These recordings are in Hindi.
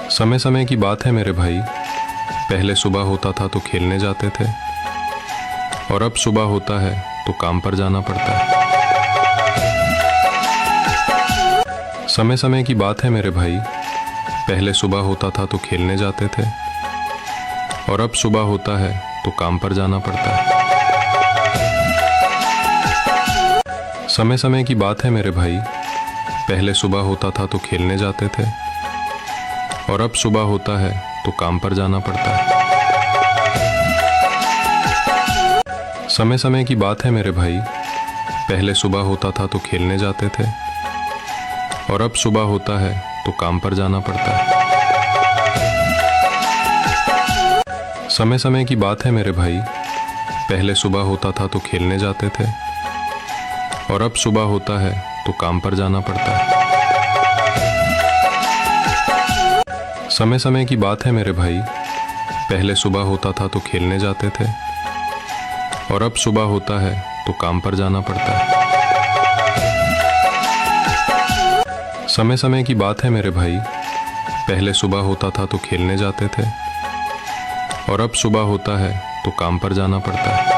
समय समय की बात है मेरे भाई, पहले सुबह होता था तो खेलने जाते थे, और अब सुबह होता है तो काम पर जाना पड़ता है। समय समय की बात है मेरे भाई, पहले सुबह होता था तो खेलने जाते थे, और अब सुबह होता है तो काम पर जाना पड़ता है। समय समय की बात है मेरे भाई, पहले सुबह होता था तो खेलने जाते थे, और अब सुबह होता है तो काम पर जाना पड़ता है। समय समय की बात है मेरे भाई, पहले सुबह होता था तो खेलने जाते थे, और अब सुबह होता है तो काम पर जाना पड़ता है। समय समय की बात है मेरे भाई, पहले सुबह होता था तो खेलने जाते थे, और अब सुबह होता है तो काम पर जाना पड़ता है। समय समय की बात है मेरे भाई, पहले सुबह होता था तो खेलने जाते थे, और अब सुबह होता है तो काम पर जाना पड़ता है। समय समय की बात है मेरे भाई, पहले सुबह होता था तो खेलने जाते थे, और अब सुबह होता है तो काम पर जाना पड़ता है।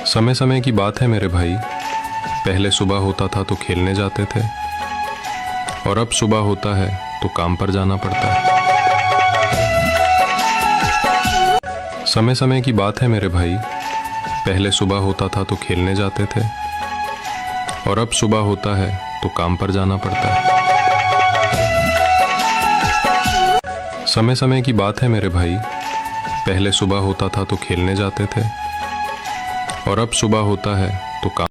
समय समय की बात है मेरे भाई, पहले सुबह होता था तो खेलने जाते थे, और अब सुबह होता है तो काम पर जाना पड़ता है। समय समय की बात है मेरे भाई, पहले सुबह होता था तो खेलने जाते थे, और अब सुबह होता है तो काम पर जाना पड़ता है। समय समय की बात है मेरे भाई, पहले सुबह होता था तो खेलने जाते थे, और अब सुबह होता है तो काम